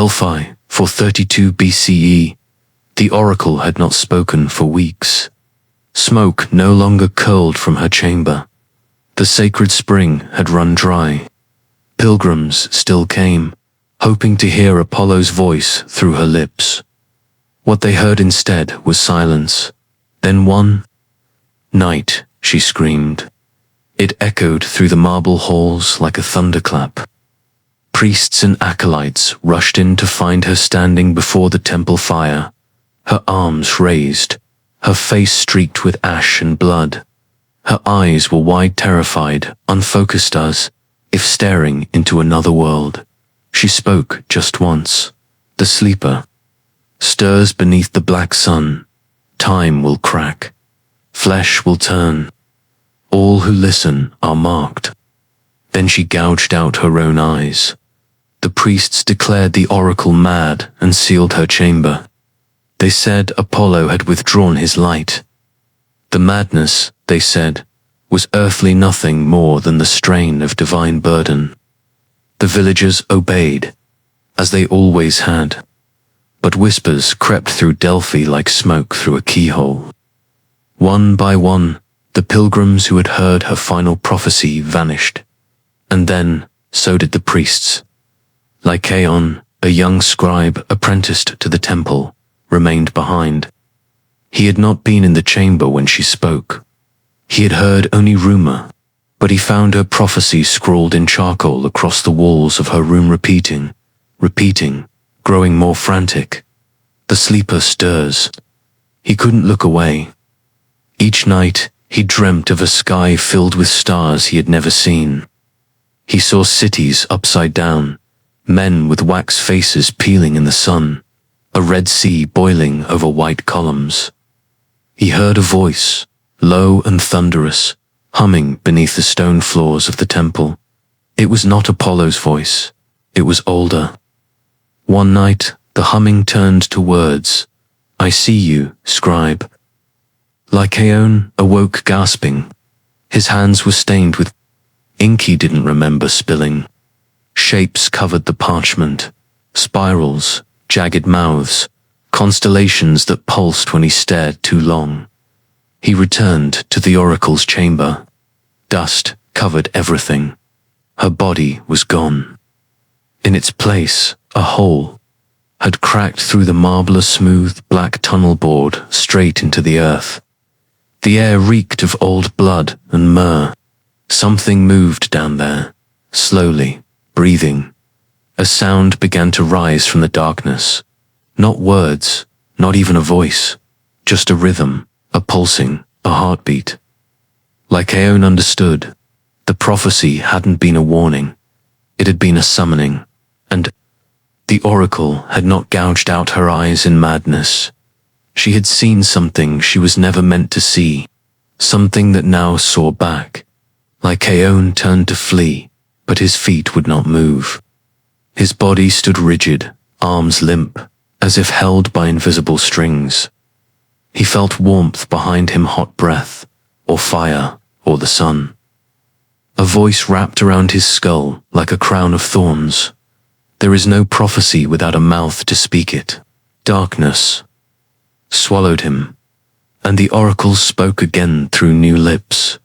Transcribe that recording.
Delphi, 432 BCE, the oracle had not spoken for weeks. Smoke no longer curled from her chamber. The sacred spring had run dry. Pilgrims still came, hoping to hear Apollo's voice through her lips. What they heard instead was silence. Then one night, she screamed. It echoed through the marble halls like a thunderclap. Priests and acolytes rushed in to find her standing before the temple fire, her arms raised, her face streaked with ash and blood. Her eyes were wide, terrified, unfocused as if staring into another world. She spoke just once. The sleeper stirs beneath the black sun. Time will crack. Flesh will turn. All who listen are marked. Then she gouged out her own eyes. The priests declared the oracle mad and sealed her chamber. They said Apollo had withdrawn his light. The madness, they said, was earthly, nothing more than the strain of divine burden. The villagers obeyed, as they always had. But whispers crept through Delphi like smoke through a keyhole. One by one, the pilgrims who had heard her final prophecy vanished. And then, so did the priests. Lykaon, a young scribe apprenticed to the temple, remained behind. He had not been in the chamber when she spoke. He had heard only rumor, but he found her prophecy scrawled in charcoal across the walls of her room, repeating, growing more frantic. The sleeper stirs. He couldn't look away. Each night, he dreamt of a sky filled with stars he had never seen. He saw cities upside down, men with wax faces peeling in the sun, a red sea boiling over white columns. He heard a voice, low and thunderous, humming beneath the stone floors of the temple. It was not Apollo's voice. It was older. One night, the humming turned to words. "I see you, scribe." Lykaon awoke gasping. His hands were stained with ink he didn't remember spilling. Shapes covered the parchment, spirals, jagged mouths, constellations that pulsed when he stared too long. He returned to the oracle's chamber. Dust covered everything. Her body was gone. In its place, a hole had cracked through the marble, a smooth black tunnel bored straight into the earth. The air reeked of old blood and myrrh. Something moved down there, slowly, breathing. A sound began to rise from the darkness. Not words, not even a voice, just a rhythm, a pulsing, a heartbeat. Lykaon understood. The prophecy hadn't been a warning. It had been a summoning. And the oracle had not gouged out her eyes in madness. She had seen something she was never meant to see, something that now saw back. Lykaon turned to flee, but his feet would not move. His body stood rigid, arms limp, as if held by invisible strings. He felt warmth behind him, hot breath, or fire, or the sun. A voice wrapped around his skull like a crown of thorns. There is no prophecy without a mouth to speak it. Darkness swallowed him, and the oracle spoke again through new lips.